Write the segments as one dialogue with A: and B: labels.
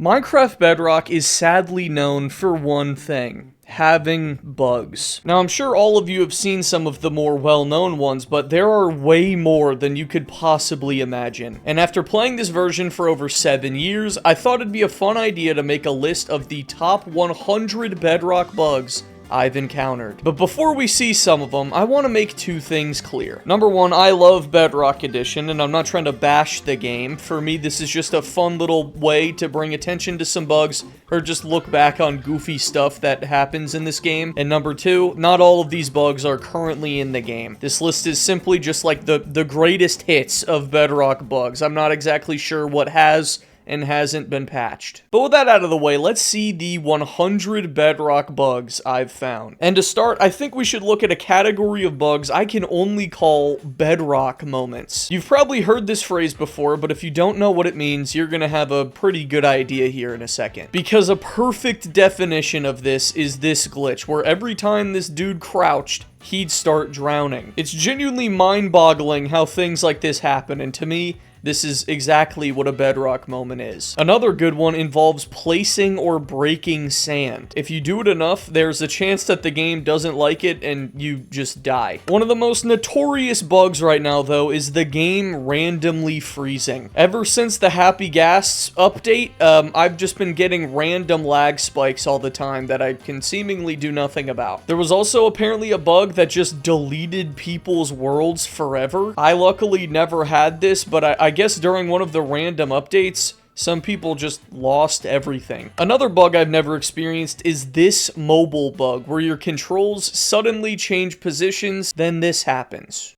A: Minecraft Bedrock is sadly known for one thing: having bugs. Now, I'm sure all of you have seen some of the more well-known ones, but there are way more than you could possibly imagine. And after playing this version for over 7 years, I thought it'd be a fun idea to make a list of the top 100 Bedrock bugs I've encountered. But before we see some of them, I want to make two things clear. Number one, I love Bedrock Edition, and I'm not trying to bash the game. For me, this is just a fun little way to bring attention to some bugs, or just look back on goofy stuff that happens in this game. And number two, not all of these bugs are currently in the game. This list is simply just like the greatest hits of Bedrock bugs. I'm not exactly sure what has and hasn't been patched. But with that out of the way, let's see the 100 Bedrock bugs I've found. And to start, I think we should look at a category of bugs I can only call Bedrock moments. You've probably heard this phrase before, but if you don't know what it means, you're gonna have a pretty good idea here in a second. Because a perfect definition of this is this glitch, where every time this dude crouched, he'd start drowning. It's genuinely mind-boggling how things like this happen, and to me, this is exactly what a Bedrock moment is. Another good one involves placing or breaking sand. If you do it enough, there's a chance that the game doesn't like it and you just die. One of the most notorious bugs right now, though, is the game randomly freezing. Ever since the Happy Gas update, I've just been getting random lag spikes all the time that I can seemingly do nothing about. There was also apparently a bug that just deleted people's worlds forever. I luckily never had this, but I guess during one of the random updates, some people just lost everything. Another bug I've never experienced is this mobile bug, where your controls suddenly change positions, then this happens.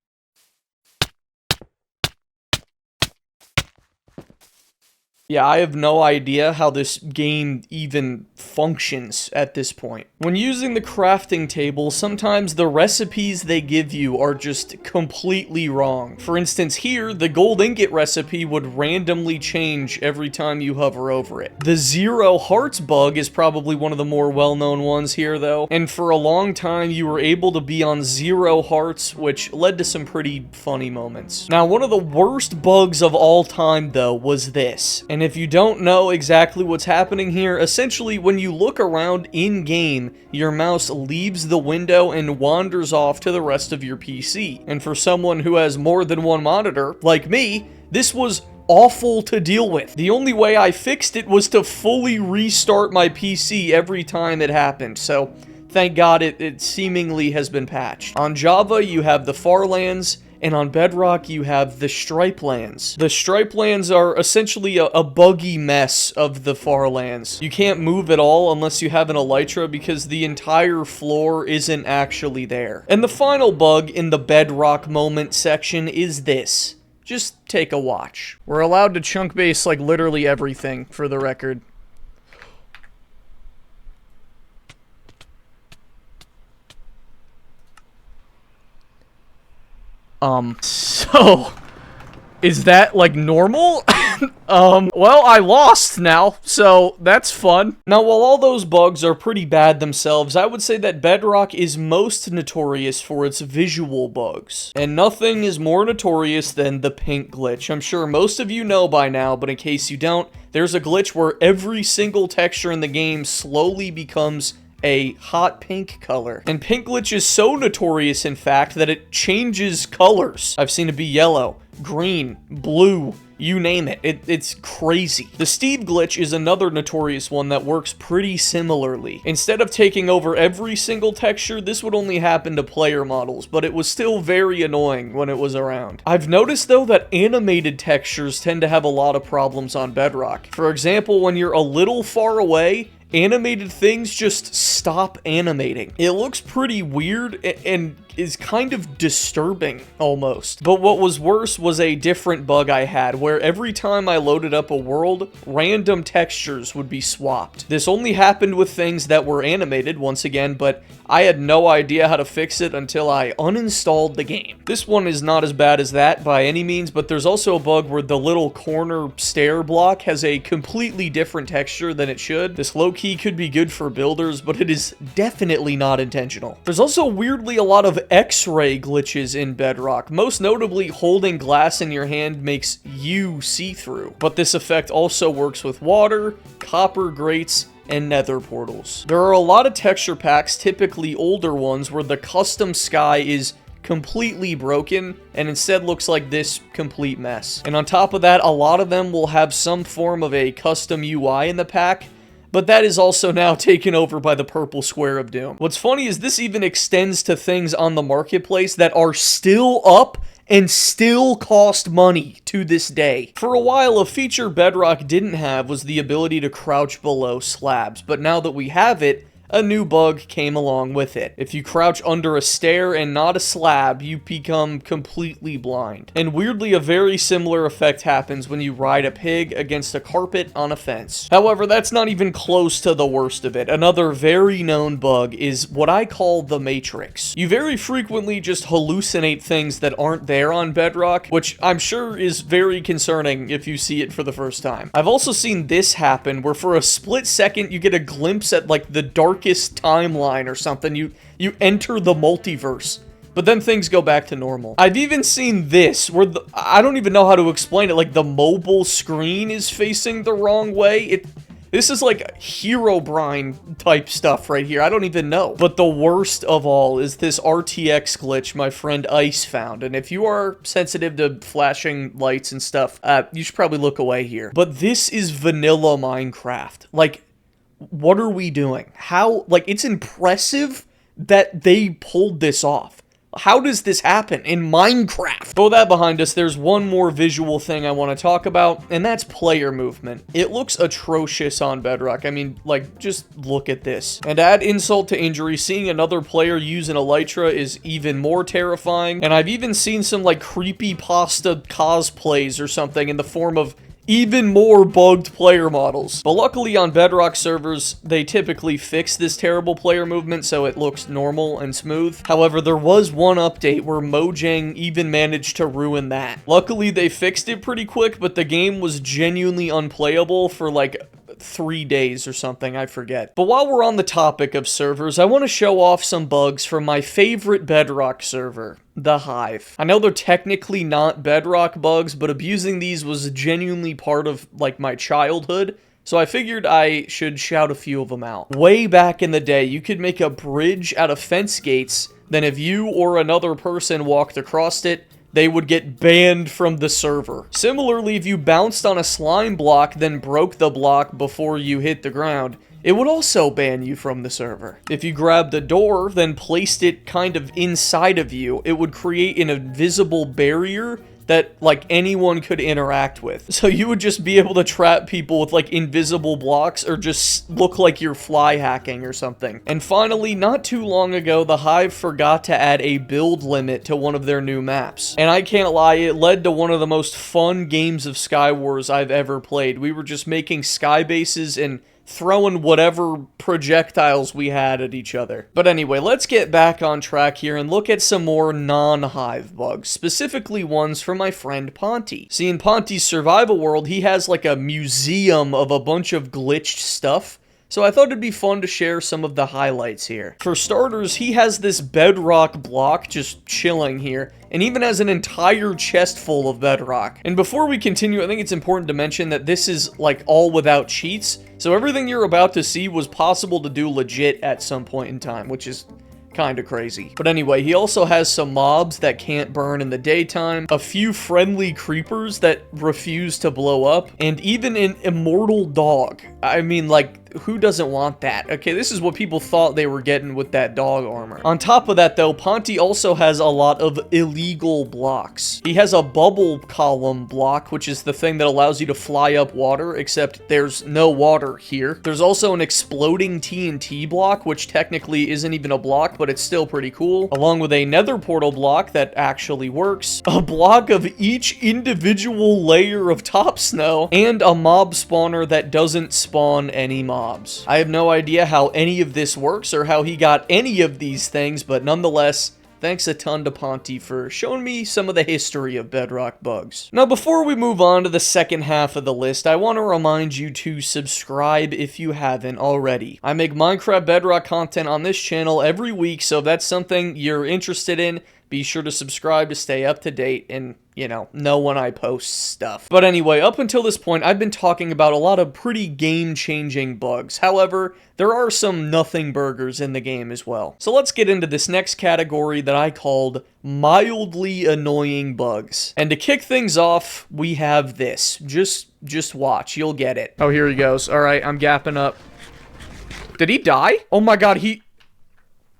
A: Yeah, I have no idea how this game even functions at this point. When using the crafting table, sometimes the recipes they give you are just completely wrong. For instance, here, the gold ingot recipe would randomly change every time you hover over it. The 0 hearts bug is probably one of the more well-known ones here, though, and for a long time you were able to be on 0 hearts, which led to some pretty funny moments. Now, one of the worst bugs of all time, though, was this. And if you don't know exactly what's happening here, essentially when you look around in-game, your mouse leaves the window and wanders off to the rest of your PC. And for someone who has more than one monitor, like me, this was awful to deal with. The only way I fixed it was to fully restart my PC every time it happened, so thank God it seemingly has been patched. On Java, you have the Farlands, and on Bedrock, you have the Stripe Lands. The Stripe Lands are essentially a buggy mess of the Farlands. You can't move at all unless you have an Elytra because the entire floor isn't actually there. And the final bug in the Bedrock moment section is this. Just take a watch. We're allowed to chunk base like literally everything, for the record. So, is that, like, normal? Well, I lost now, so that's fun. Now, while all those bugs are pretty bad themselves, I would say that Bedrock is most notorious for its visual bugs. And nothing is more notorious than the pink glitch. I'm sure most of you know by now, but in case you don't, there's a glitch where every single texture in the game slowly becomes a hot pink color. And pink glitch is so notorious, in fact, that it changes colors. I've seen it be yellow, green, blue, you name it. It's crazy. The Steve glitch is another notorious one that works pretty similarly. Instead of taking over every single texture, this would only happen to player models, but it was still very annoying when it was around. I've noticed, though, that animated textures tend to have a lot of problems on Bedrock. For example, when you're a little far away, animated things just stop animating. It looks pretty weird and is kind of disturbing, almost. But what was worse was a different bug I had, where every time I loaded up a world, random textures would be swapped. This only happened with things that were animated, once again, but I had no idea how to fix it until I uninstalled the game. This one is not as bad as that by any means, but there's also a bug where the little corner stair block has a completely different texture than it should. This low-key could be good for builders, but it is definitely not intentional. There's also weirdly a lot of X-ray glitches in Bedrock. Most notably, holding glass in your hand makes you see-through. But this effect also works with water, copper grates, and nether portals. There are a lot of texture packs, typically older ones, where the custom sky is completely broken and instead looks like this complete mess. And on top of that, a lot of them will have some form of a custom UI in the pack, but that is also now taken over by the purple square of doom. What's funny is this even extends to things on the marketplace that are still up and still cost money to this day. For a while, a feature Bedrock didn't have was the ability to crouch below slabs, but now that we have it, a new bug came along with it. If you crouch under a stair and not a slab, you become completely blind. And weirdly, a very similar effect happens when you ride a pig against a carpet on a fence. However, that's not even close to the worst of it. Another very known bug is what I call the Matrix. You very frequently just hallucinate things that aren't there on Bedrock, which I'm sure is very concerning if you see it for the first time. I've also seen this happen where for a split second you get a glimpse at like the darkest timeline or something. You enter the multiverse, but then things go back to normal. I've even seen this where I don't even know how to explain it, like the mobile screen is facing the wrong way. This is like Herobrine type stuff right here. I don't even know. But the worst of all is this RTX glitch my friend Ice found. And if you are sensitive to flashing lights and stuff, you should probably look away here. But this is vanilla Minecraft. Like, what are we doing? How, like, it's impressive that they pulled this off. How does this happen in Minecraft? With that behind us, there's one more visual thing I want to talk about, and that's player movement. It looks atrocious on Bedrock. I mean, like, just look at this. And add insult to injury, seeing another player use an elytra is even more terrifying. And I've even seen some, like, creepypasta cosplays or something in the form of even more bugged player models. But luckily on Bedrock servers, they typically fix this terrible player movement so it looks normal and smooth. However, there was one update where Mojang even managed to ruin that. Luckily, they fixed it pretty quick, but the game was genuinely unplayable for like 3 days or something, I forget. But while we're on the topic of servers, I want to show off some bugs from my favorite Bedrock server, the Hive. I know they're technically not Bedrock bugs, but abusing these was genuinely part of, like, my childhood, so I figured I should shout a few of them out. Way back in the day, you could make a bridge out of fence gates, then if you or another person walked across it, they would get banned from the server. Similarly, if you bounced on a slime block, then broke the block before you hit the ground, it would also ban you from the server. If you grabbed a door, then placed it kind of inside of you, it would create an invisible barrier that, like, anyone could interact with. So you would just be able to trap people with, like, invisible blocks or just look like you're fly hacking or something. And finally, not too long ago, the Hive forgot to add a build limit to one of their new maps. And I can't lie, it led to one of the most fun games of Skywars I've ever played. We were just making sky bases and throwing whatever projectiles we had at each other. But anyway, let's get back on track here and look at some more non-Hive bugs, specifically ones from my friend Ponty. See, in Ponty's survival world, he has like a museum of a bunch of glitched stuff, so I thought it'd be fun to share some of the highlights here. For starters, he has this bedrock block just chilling here, and even has an entire chest full of bedrock. And before we continue, I think it's important to mention that this is like all without cheats, so everything you're about to see was possible to do legit at some point in time, which is kind of crazy. But anyway, he also has some mobs that can't burn in the daytime, a few friendly creepers that refuse to blow up, and even an immortal dog. I mean, like, who doesn't want that? Okay, this is what people thought they were getting with that dog armor. On top of that, though, Ponty also has a lot of illegal blocks. He has a bubble column block, which is the thing that allows you to fly up water, except there's no water here. There's also an exploding TNT block, which technically isn't even a block, but it's still pretty cool, along with a nether portal block that actually works, a block of each individual layer of top snow, and a mob spawner that doesn't spawn any mobs. I have no idea how any of this works or how he got any of these things, but nonetheless, thanks a ton to Ponty for showing me some of the history of Bedrock bugs. Now, before we move on to the second half of the list, I want to remind you to subscribe if you haven't already. I make Minecraft Bedrock content on this channel every week, so if that's something you're interested in, be sure to subscribe to stay up to date and, you know when I post stuff. But anyway, up until this point, I've been talking about a lot of pretty game-changing bugs. However, there are some nothing burgers in the game as well. So let's get into this next category that I called mildly annoying bugs. And to kick things off, we have this. Just watch, you'll get it. Oh, here he goes. All right, I'm gapping up. Did he die? Oh my god,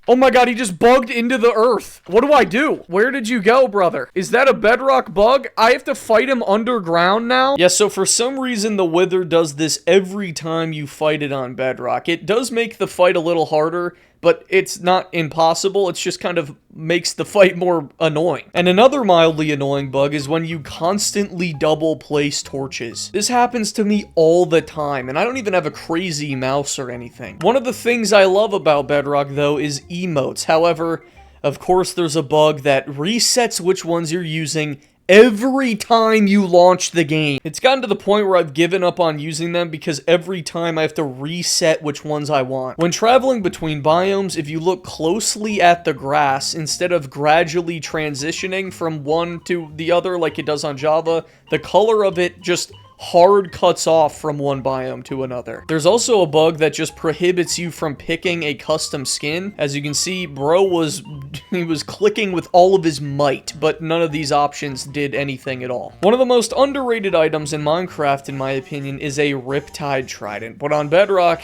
A: Oh my god, he just bugged into the earth. What do I do? Where did you go, brother? Is that a bedrock bug? I have to fight him underground now? Yeah, so for some reason, the Wither does this every time you fight it on bedrock. It does make the fight a little harder, but it's not impossible. It's just kind of makes the fight more annoying. And another mildly annoying bug is when you constantly double place torches. This happens to me all the time, and I don't even have a crazy mouse or anything. One of the things I love about Bedrock, though, is emotes. However, of course, there's a bug that resets which ones you're using every time you launch the game. It's gotten to the point where I've given up on using them because every time I have to reset which ones I want. When traveling between biomes, if you look closely at the grass, instead of gradually transitioning from one to the other like it does on Java, the color of it just hard cuts off from one biome to another. There's also a bug that just prohibits you from picking a custom skin. As you can see, bro was clicking with all of his might, but none of these options did anything at all. One of the most underrated items in Minecraft, in my opinion, is a Riptide Trident, but on Bedrock,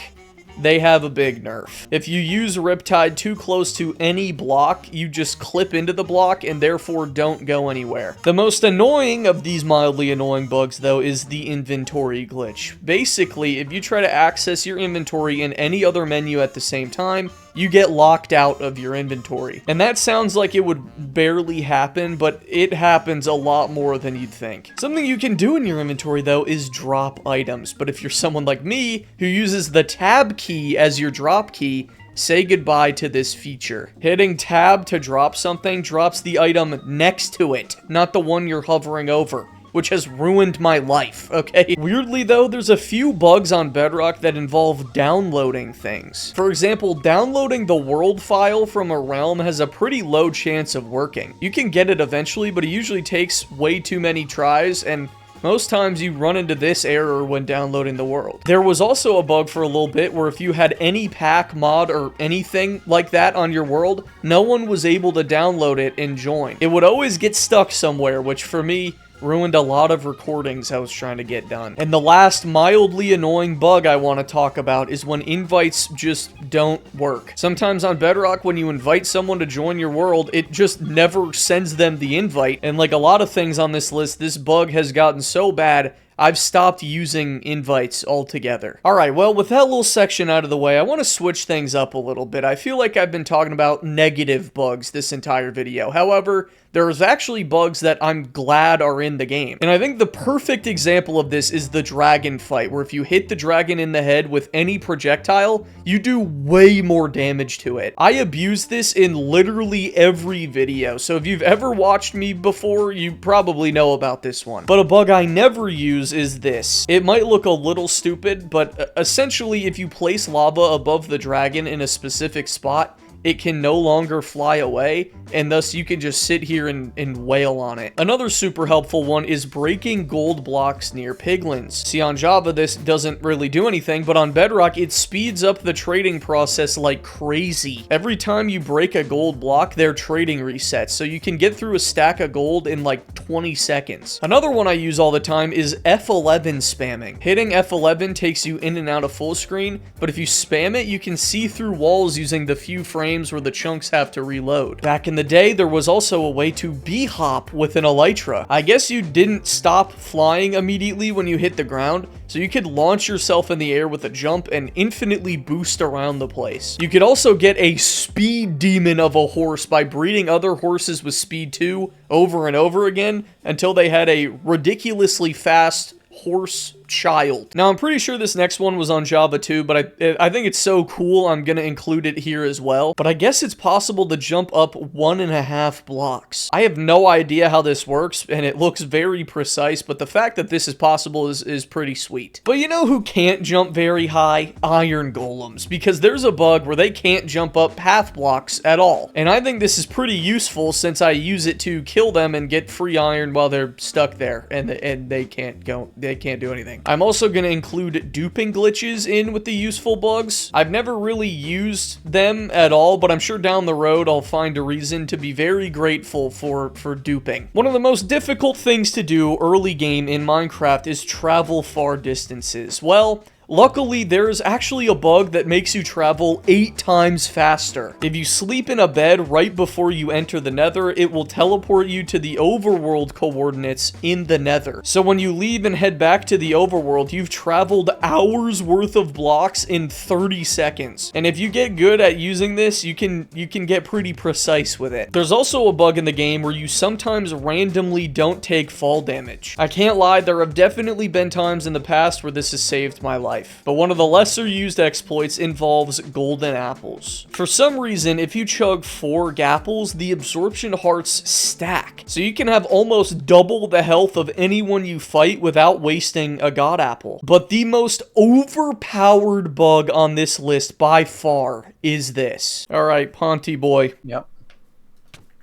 A: they have a big nerf. If you use Riptide too close to any block, you just clip into the block and therefore don't go anywhere. The most annoying of these mildly annoying bugs, though, is the inventory glitch. Basically, if you try to access your inventory in any other menu at the same time, you get locked out of your inventory. And that sounds like it would barely happen, but it happens a lot more than you'd think. Something you can do in your inventory, though, is drop items. But if you're someone like me, who uses the tab key as your drop key, say goodbye to this feature. Hitting tab to drop something drops the item next to it, not the one you're hovering over, which has ruined my life, okay? Weirdly, though, there's a few bugs on Bedrock that involve downloading things. For example, downloading the world file from a realm has a pretty low chance of working. You can get it eventually, but it usually takes way too many tries, and most times you run into this error when downloading the world. There was also a bug for a little bit where if you had any pack, mod, or anything like that on your world, no one was able to download it and join. It would always get stuck somewhere, which for me ruined a lot of recordings I was trying to get done. And the last mildly annoying bug I want to talk about is when invites just don't work. Sometimes on Bedrock, when you invite someone to join your world, it just never sends them the invite. And like a lot of things on this list, this bug has gotten so bad, I've stopped using invites altogether. Alright, well, with that little section out of the way, I want to switch things up a little bit. I feel like I've been talking about negative bugs this entire video. However, there's actually bugs that I'm glad are in the game. And I think the perfect example of this is the dragon fight, where if you hit the dragon in the head with any projectile, you do way more damage to it. I abuse this in literally every video, so if you've ever watched me before, you probably know about this one. But a bug I never use is this. It might look a little stupid, but essentially if you place lava above the dragon in a specific spot, it can no longer fly away, and thus you can just sit here and wail on it. Another super helpful one is breaking gold blocks near piglins. See, on Java, this doesn't really do anything, but on Bedrock, it speeds up the trading process like crazy. Every time you break a gold block, their trading resets, so you can get through a stack of gold in like 20 seconds. Another one I use all the time is F11 spamming. Hitting F11 takes you in and out of full screen, but if you spam it, you can see through walls using the few frames where the chunks have to reload. Back in the day, there was also a way to B-hop with an elytra. I guess you didn't stop flying immediately when you hit the ground, so you could launch yourself in the air with a jump and infinitely boost around the place. You could also get a speed demon of a horse by breeding other horses with speed 2 over and over again until they had a ridiculously fast horse child. Now, I'm pretty sure this next one was on Java too, but I think it's so cool I'm gonna include it here as well. But I guess it's possible to jump up 1.5 blocks. I have no idea how this works, and it looks very precise, but the fact that this is possible is pretty sweet. But you know who can't jump very high? Iron golems, because there's a bug where they can't jump up path blocks at all. And I think this is pretty useful since I use it to kill them and get free iron while they're stuck there, and they can't do anything. I'm also going to include duping glitches in with the useful bugs. I've never really used them at all, but I'm sure down the road I'll find a reason to be very grateful for duping. One of the most difficult things to do early game in Minecraft is travel far distances. Well, luckily, there's actually a bug that makes you travel 8 times faster. If you sleep in a bed right before you enter the nether, it will teleport you to the overworld coordinates in the nether. So when you leave and head back to the overworld, you've traveled hours worth of blocks in 30 seconds. And if you get good at using this, you can get pretty precise with it. There's also a bug in the game where you sometimes randomly don't take fall damage. I can't lie, there have definitely been times in the past where this has saved my life. But one of the lesser used exploits involves golden apples. For some reason, if you chug 4 gapples, the absorption hearts stack. So you can have almost double the health of anyone you fight without wasting a god apple. But the most overpowered bug on this list by far is this. Alright, Ponty boy.
B: Yep.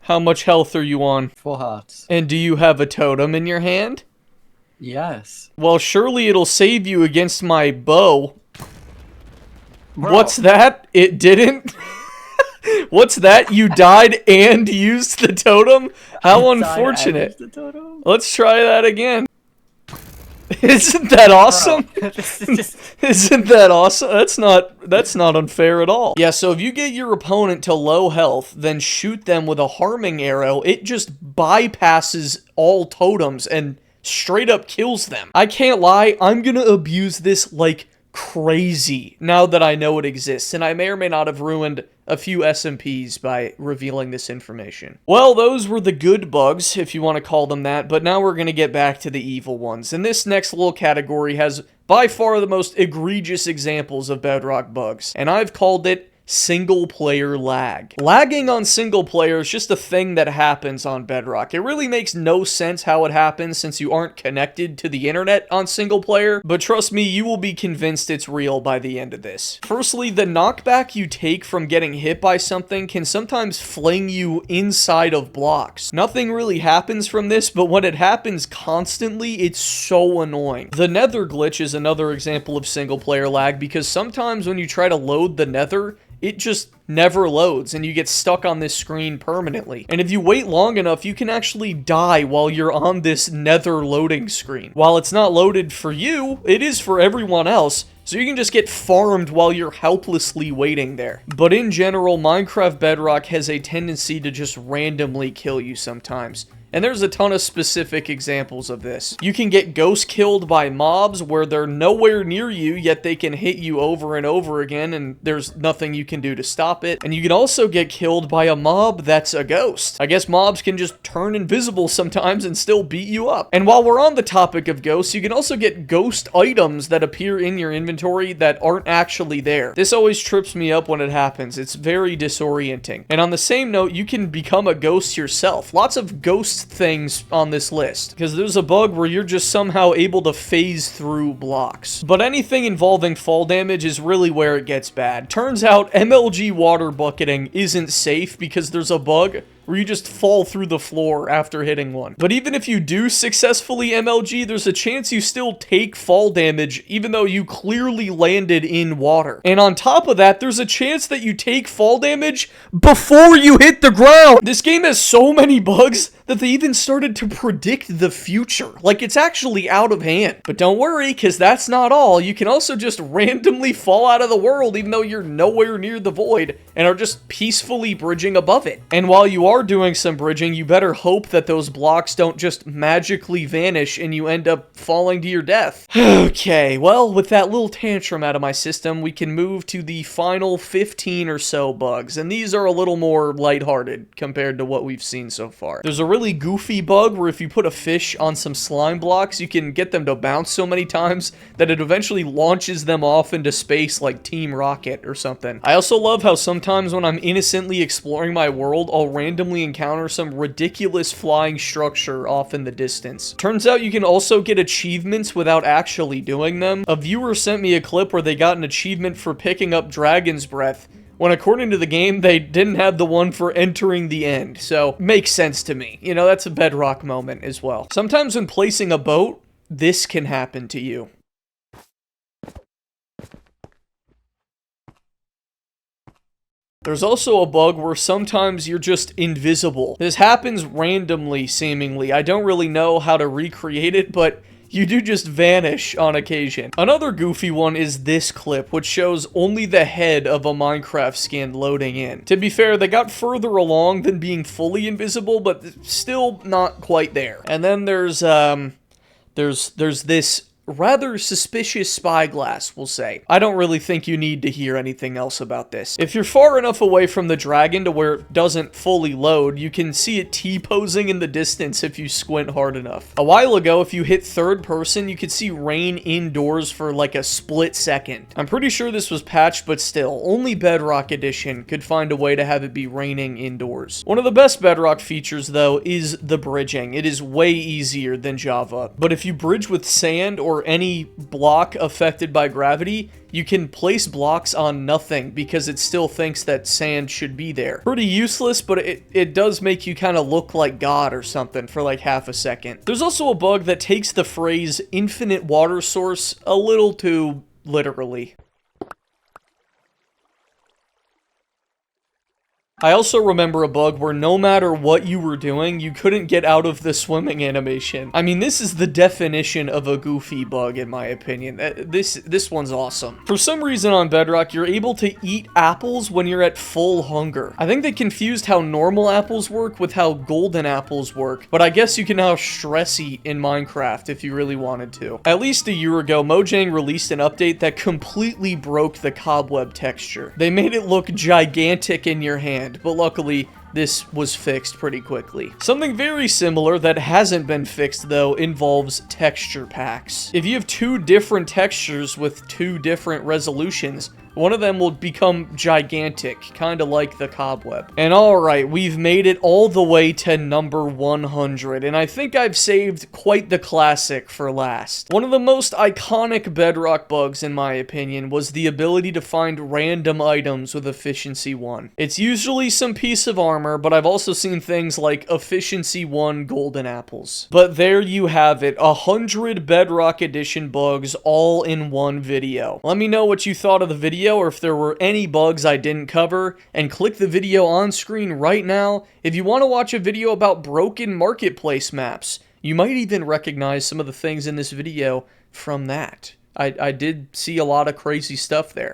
A: How much health are you on?
B: 4 hearts.
A: And do you have a totem in your hand?
B: Yes.
A: Well, surely it'll save you against my bow.
B: Bro.
A: What's that? It didn't? What's that? You died and used the totem? How unfortunate. Let's try that again. Isn't that awesome? Isn't that awesome? That's not unfair at all. Yeah, so if you get your opponent to low health, then shoot them with a harming arrow, it just bypasses all totems and straight up kills them. I can't lie, I'm gonna abuse this like crazy now that I know it exists, and I may or may not have ruined a few SMPs by revealing this information. Well, those were the good bugs, if you want to call them that, but now we're gonna get back to the evil ones, and this next little category has by far the most egregious examples of Bedrock bugs, and I've called it single player lag. Lagging on single player is just a thing that happens on Bedrock. It really makes no sense how it happens since you aren't connected to the internet on single player, but trust me, you will be convinced it's real by the end of this. Firstly, the knockback you take from getting hit by something can sometimes fling you inside of blocks. Nothing really happens from this, but when it happens constantly, it's so annoying. The nether glitch is another example of single player lag because sometimes when you try to load the nether, it just never loads and you get stuck on this screen permanently. And if you wait long enough, you can actually die while you're on this nether loading screen. While it's not loaded for you, it is for everyone else. So you can just get farmed while you're helplessly waiting there. But in general, Minecraft Bedrock has a tendency to just randomly kill you sometimes. And there's a ton of specific examples of this. You can get ghost killed by mobs where they're nowhere near you, yet they can hit you over and over again, and there's nothing you can do to stop it. And you can also get killed by a mob that's a ghost. I guess mobs can just turn invisible sometimes and still beat you up. And while we're on the topic of ghosts, you can also get ghost items that appear in your inventory that aren't actually there. This always trips me up when it happens. It's very disorienting. And on the same note, you can become a ghost yourself. Lots of ghost things on this list because there's a bug where you're just somehow able to phase through blocks. But anything involving fall damage is really where it gets bad. Turns out MLG water bucketing isn't safe because there's a bug where you just fall through the floor after hitting one. But even if you do successfully MLG, there's a chance you still take fall damage even though you clearly landed in water. And on top of that, there's a chance that you take fall damage before you hit the ground. This game has so many bugs that they even started to predict the future. Like, it's actually out of hand. But don't worry, because that's not all. You can also just randomly fall out of the world even though you're nowhere near the void and are just peacefully bridging above it. And while you are doing some bridging, you better hope that those blocks don't just magically vanish and you end up falling to your death. Okay, well, with that little tantrum out of my system, we can move to the final 15 or so bugs. And these are a little more lighthearted compared to what we've seen so far. There's a really goofy bug where if you put a fish on some slime blocks, you can get them to bounce so many times that it eventually launches them off into space like Team Rocket or something. I also love how sometimes when I'm innocently exploring my world, I'll randomly encounter some ridiculous flying structure off in the distance. Turns out you can also get achievements without actually doing them. A viewer sent me a clip where they got an achievement for picking up Dragon's Breath, when according to the game, they didn't have the one for entering the end. So, makes sense to me. You know, that's a Bedrock moment as well. Sometimes when placing a boat, this can happen to you. There's also a bug where sometimes you're just invisible. This happens randomly, seemingly. I don't really know how to recreate it, but you do just vanish on occasion. Another goofy one is this clip, which shows only the head of a Minecraft skin loading in. To be fair, they got further along than being fully invisible, but still not quite there. And then there's this rather suspicious spyglass, we'll say. I don't really think you need to hear anything else about this. If you're far enough away from the dragon to where it doesn't fully load, you can see it T-posing in the distance if you squint hard enough. A while ago, if you hit third person, you could see rain indoors for like a split second. I'm pretty sure this was patched, but still, only Bedrock Edition could find a way to have it be raining indoors. One of the best Bedrock features, though, is the bridging. It is way easier than Java. But if you bridge with sand or any block affected by gravity, you can place blocks on nothing because it still thinks that sand should be there. Pretty useless, but it does make you kind of look like God or something for like half a second. There's also a bug that takes the phrase infinite water source a little too literally. I also remember a bug where no matter what you were doing, you couldn't get out of the swimming animation. I mean, this is the definition of a goofy bug, in my opinion. This one's awesome. For some reason on Bedrock, you're able to eat apples when you're at full hunger. I think they confused how normal apples work with how golden apples work, but I guess you can now stress eat in Minecraft if you really wanted to. At least a year ago, Mojang released an update that completely broke the cobweb texture. They made it look gigantic in your hand, but luckily, this was fixed pretty quickly. Something very similar that hasn't been fixed, though, involves texture packs. If you have two different textures with two different resolutions, one of them will become gigantic, kind of like the cobweb. And alright, we've made it all the way to number 100, and I think I've saved quite the classic for last. One of the most iconic Bedrock bugs, in my opinion, was the ability to find random items with Efficiency 1. It's usually some piece of armor, but I've also seen things like Efficiency 1 golden apples. But there you have it, 100 Bedrock Edition bugs all in one video. Let me know what you thought of the video, or if there were any bugs I didn't cover, and click the video on screen right now if you want to watch a video about broken marketplace maps. You might even recognize some of the things in this video from that. I did see a lot of crazy stuff there.